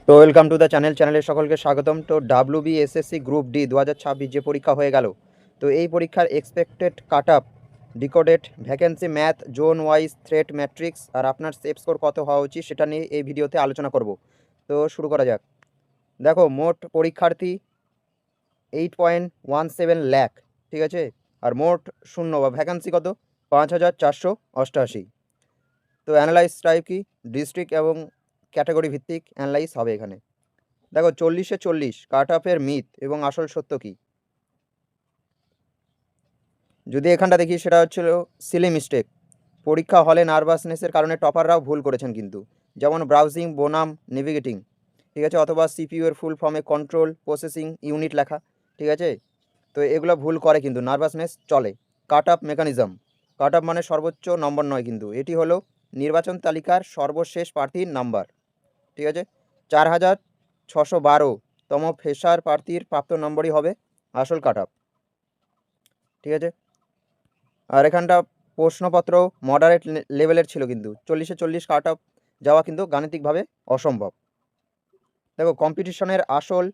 তো welcome to the চ্যানেলের সকলকে স্বাগতম। তো WBSSC গ্রুপ ডি 2026 যে পরীক্ষা হয়ে গেল, তো এই পরীক্ষার expected cut off, decoded vacancy, math, zone wise, threat matrix আর আপনার সেফ স্কোর কত হওয়া উচিত সেটা নিয়ে এই ভিডিওতে আলোচনা করব। তো শুরু করা যাক। দেখো, মোট পরীক্ষার্থী 8.17 লাখ, ঠিক আছে। আর মোট শূন্য বা ভ্যাকেন্সি কত? 5488। তো অ্যানালাইজ টাইপ কি? ডিস্ট্রিক্ট এবং ক্যাটাগরি ভিত্তিক অ্যানালাইজ হবে এখানে। দেখো, 40-এ 40 কাট অফের মিথ এবং আসল সত্য কি? যদি এখানটা দেখি, সেটা হচ্ছিল সিলি মিস্টেক। পরীক্ষা হলে নার্ভাসনেসের কারণে টপাররাও ভুল করেছেন কিন্তু, যেমন ব্রাউজিং বনাম নেভিগেটিং, ঠিক আছে, অথবা সিপিইউ এর ফুল ফর্মে কন্ট্রোল প্রসেসিং ইউনিট লেখা, ঠিক আছে। তো এগুলো ভুল করে কিন্তু নার্ভাসনেস চলে। Cut off mechanism, cut off মানে সর্বোচ্চ নম্বর নয় কিন্তু, এটি হলো নির্বাচন তালিকার সর্বশেষ প্রার্থীর নাম্বার, ঠিক আছে। 4612তম ফ্রেশার প্রার্থীর প্রাপ্ত নম্বরই হবে আসল কাট অফ, ঠিক আছে। আর এখানটা প্রশ্নপত্র মডারেট লেভেলের ছিল কিন্তু, 40-এ 40 কাট অফ যাওয়া কিন্তু গাণিতিকভাবে অসম্ভব। দেখো, কম্পিটিশনের আসল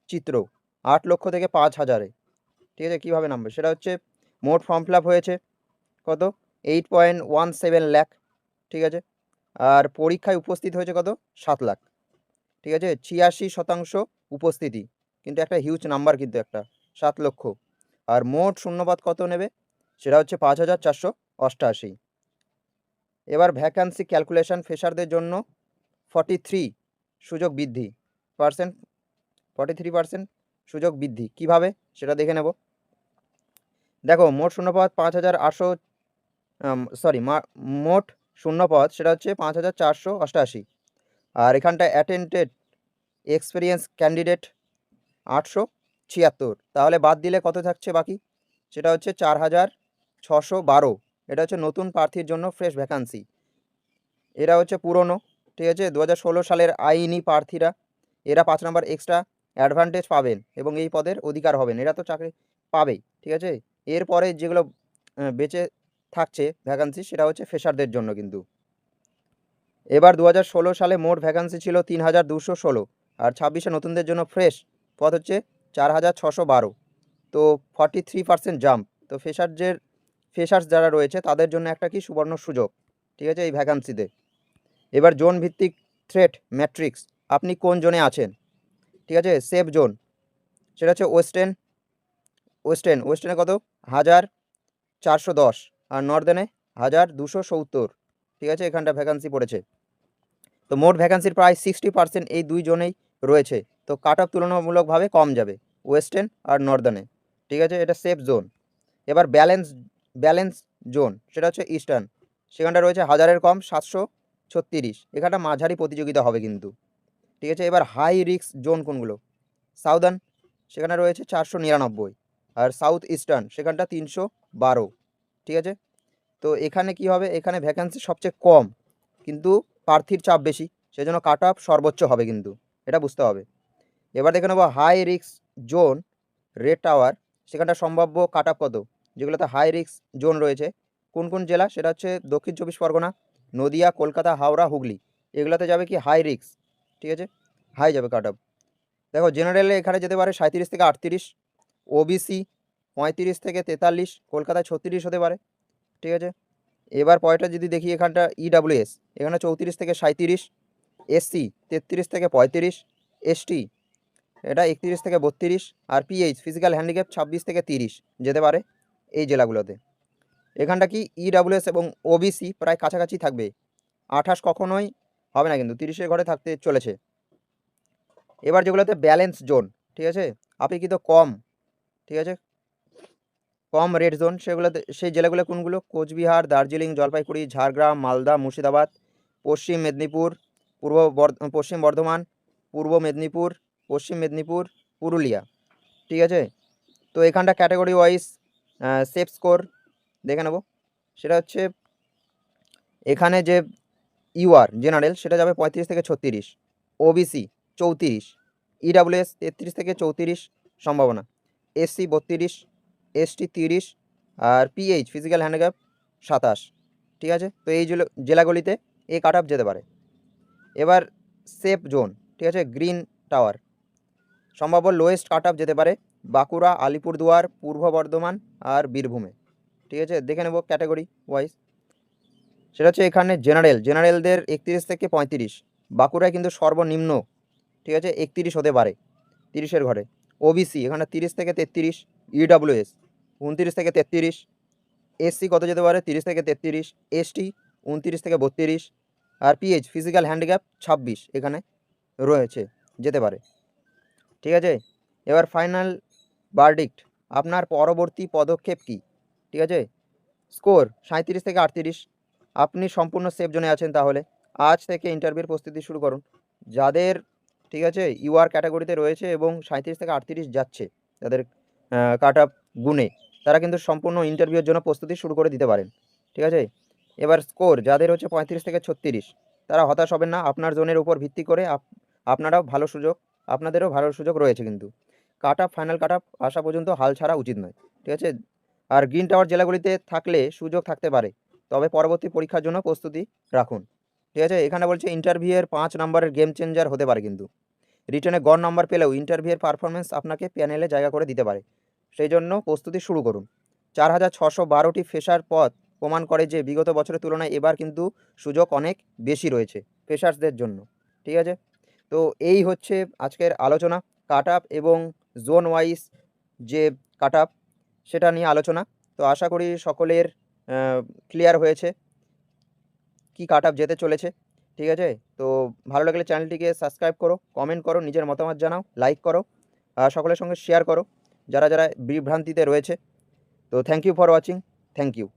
চিত্র 8 লক্ষ থেকে 5000-এ, ঠিক আছে। কীভাবে নামবে সেটা হচ্ছে, মোট ফর্ম ফিল আপ হয়েছে কত? 8.17 লাখ, ঠিক আছে। আর পরীক্ষায় উপস্থিত হয়েছে কত? 7 লাখ, ঠিক আছে। 86% উপস্থিতি, কিন্তু একটা হিউজ নাম্বার কিন্তু, একটা 7 লক্ষ। আর মোট শূন্যপদ কত নেবে? সেটা হচ্ছে 5488। এবার ভ্যাকান্সি ক্যালকুলেশন, ফ্রেশারদের জন্য 43 সুযোগ বৃদ্ধি পার্সেন্ট, 43% সুযোগ বৃদ্ধি কিভাবে সেটা দেখে নেব। দেখো, মোট শূন্যপদ 5800, মোট শূন্যপদ সেটা হচ্ছে 5488। আর এখানটা অ্যাটেন্ডেড এক্সপিরিয়েন্স ক্যান্ডিডেট 876, তাহলে বাদ দিলে কত থাকছে বাকি? সেটা হচ্ছে 4612। এটা হচ্ছে নতুন প্রার্থীর জন্য ফ্রেশ ভ্যাকান্সি। এরা হচ্ছে পুরনো, ঠিক আছে, 2016 সালের আইনি প্রার্থীরা। এরা 5 নম্বর এক্সট্রা অ্যাডভান্টেজ পাবেন এবং এই পদের অধিকার হবেন, এরা তো চাকরি পাবেই, ঠিক আছে। এরপরে যেগুলো বেঁচে থাকছে ভ্যাকান্সি, সেটা হচ্ছে ফ্রেশারদের জন্য কিন্তু। এবার 2016 সালে মোট ভ্যাকান্সি ছিল 3216, আর 26-এ নতুনদের জন্য ফ্রেশ পদ হচ্ছে 4612। তো 43% জাম্প। তো ফ্রেশার্স যারা রয়েছে তাদের জন্য একটা কি সুবর্ণ সুযোগ, ঠিক আছে, এই ভ্যাকান্সিতে। এবার জোন ভিত্তিক থ্রেট ম্যাট্রিক্স, আপনি কোন জোনে আছেন, ঠিক আছে। সেফ জোন সেটা হচ্ছে ওয়েস্টার্নে কত? 1410, আর নর্দার্নে 1270, ঠিক আছে। এখানটা ভ্যাকান্সি পড়েছে। তো মোট ভ্যাকান্সির প্রায় 60% এই দুই জোনেই রয়েছে। তো কাট অফ তুলনামূলকভাবে কম যাবে ওয়েস্টার্ন আর নর্দার্নে, ঠিক আছে। এটা সেফ জোন। এবার ব্যালেন্স জোন সেটা হচ্ছে ইস্টার্ন, সেখানটা রয়েছে 1000-এর কম 736, এখানটা মাঝারি প্রতিযোগিতা হবে কিন্তু, ঠিক আছে। এবার হাই রিস্ক জোন কোনগুলো? সাউদার্ন, সেখানে রয়েছে 499, আর সাউথ ইস্টার্ন সেখানটা 312, ঠিক আছে। তো এখানে কি হবে? এখানে ভ্যাকান্সি সবচেয়ে কম কিন্তু প্রার্থীর চাপ বেশি, সেজন্য কাট অফ সর্বোচ্চ হবে কিন্তু, এটা বুঝতে হবে। এবার দেখে নেবো high risk zone red tower, সেখানটা সম্ভাব্য কাট অফ কত? যেগুলোতে হাই রিস্ক জোন রয়েছে কোন কোন জেলা? সেটা হচ্ছে দক্ষিণ 24 পরগনা, নদিয়া, কলকাতা, হাওড়া, হুগলি। এগুলোতে যাবে কি হাই রিস্ক, ঠিক আছে, হাই যাবে কাট অফ। দেখো, জেনারেলে এখানে যেতে পারে 37 থেকে 38, ওবিসি 35 থেকে 43, কলকাতায় 36 হতে পারে, ঠিক আছে। এবার পরেরটা যদি দেখি, এখানটা ইডাব্লিউএস, এখানে 34 থেকে 37, এসসি 33 থেকে 35, এসটি এটা 31 থেকে 32, আর পিএইচ ফিজিক্যাল হ্যান্ডিক্যাপ 26 থেকে 30 যেতে পারে এই জেলাগুলোতে। এখানটা কি ইডাব্লিউএস এবং ওবিসি প্রায় কাছাকাছি থাকবে, 28 কখনোই হবে না কিন্তু, 30-এর ঘরে থাকতে চলেছে। এবার যেগুলোতে ব্যালেন্স জোন, ঠিক আছে, আপেক্ষিত কম, ঠিক আছে, কম রেড জোন, সেগুলোতে সেই জেলাগুলো কোনগুলো? কোচবিহার, দার্জিলিং, জলপাইগুড়ি, ঝাড়গ্রাম, মালদা, মুর্শিদাবাদ, পশ্চিম মেদিনীপুর, পশ্চিম বর্ধমান, পূর্ব মেদিনীপুর, পশ্চিম মেদিনীপুর, পুরুলিয়া, ঠিক আছে। তো এখানটা ক্যাটাগরি ওয়াইজ সেফ স্কোর দেখে নেব। সেটা হচ্ছে এখানে যে ইউআর জেনারেল সেটা যাবে 35 থেকে 36, ওবিসি 34, ইডাব্লিউএস 33 থেকে 34 সম্ভাবনা, এসসি 32, এসটি 30, আর পিএইচ ফিজিক্যাল হ্যান্ডিক্যাপ 27, ঠিক আছে। তো এই জেলাগুলিতে এই কাট অফ যেতে পারে। এবার সেফ জোন, ঠিক আছে। গ্রিন টাওয়ার সম্ভাব্য লোয়েস্ট কাট অফ যেতে পারে বাঁকুড়া, আলিপুরদুয়ার, পূর্ব বর্ধমান আর বীরভূমে। ঠিক আছে, দেখে নেব ক্যাটাগরি ওয়াইজ। সেটা হচ্ছে এখানে জেনারেলদের 31 থেকে 35, বাঁকুড়ায় কিন্তু সর্বনিম্ন, ঠিক আছে, 31 হতে পারে, 30-এর ঘরে। ওবিসি এখানে 30 থেকে 33, ইডব্লিউএস 29 থেকে 33, এসসি কত যেতে পারে 30 থেকে 33, এসটি 29 থেকে 32, আর পিএইচ ফিজিক্যাল হ্যান্ডিক্যাপ 26 এখানে রয়েছে, যেতে পারে। ঠিক আছে, এবার ফাইনাল ভার্ডিক্ট, আপনার পরবর্তী পদক্ষেপ কি? ঠিক আছে, স্কোর 37 থেকে 38, আপনি সম্পূর্ণ সেফ জোনে আছেন। তাহলে আজ থেকে ইন্টারভিউর প্রস্তুতি শুরু করুন। যাদের, ঠিক আছে, ইউআর ক্যাটাগরিতে রয়েছে এবং 37 থেকে 38 যাচ্ছে, যাদের কাট আপ গুণে, তারা কিন্তু সম্পূর্ণ ইন্টারভিউর জন্য প্রস্তুতি শুরু করে দিতে পারেন। ঠিক আছে, এবার স্কোর যাদের হচ্ছে 35 থেকে 36, তারা হতাশ হবেন না। আপনার জোনের উপর ভিত্তি করে আপনাদেরও ভালো সুযোগ রয়েছে। কিন্তু কাট আপ, ফাইনাল কাট আপ আসা পর্যন্ত হাল ছাড়া উচিত নয়। ঠিক আছে, আর গ্রিন টাওয়ার জেলাগুলিতে থাকলে সুযোগ থাকতে পারে, তবে পরবর্তী পরীক্ষার জন্য প্রস্তুতি রাখুন। ঠিক আছে, এখানে বলছে ইন্টারভিউয়ের 5 নম্বরের গেম চেঞ্জার হতে পারে, কিন্তু রিটেনে গড় নম্বর পেলেও ইন্টারভিউয়ের পারফরমেন্স আপনাকে প্যানেলে জায়গা করে দিতে পারে। সেই জন্য প্রস্তুতি শুরু করুন। 4612টি ফ্রেশার পদ প্রমাণ করে যে বিগত বছরের তুলনায় এবার কিন্তু সুযোগ অনেক বেশি রয়েছে ফ্রেশার্সদের জন্য। ঠিক আছে, তো এই হচ্ছে আজকের আলোচনা, কাট আপ এবং জোন ওয়াইজ যে কাট আপ সেটা নিয়ে আলোচনা। তো আশা করি সকলের ক্লিয়ার হয়েছে কি কাট আপ যেতে চলেছে। ঠিক আছে, তো ভালো লাগলে চ্যানেলটিকে সাবস্ক্রাইব করো, কমেন্ট করো, নিজের মতামত জানাও, লাইক করো, সকলের সঙ্গে শেয়ার করো যারা যারা বিভ্রান্তিতে রয়েছে। তো thank you for watching, thank you.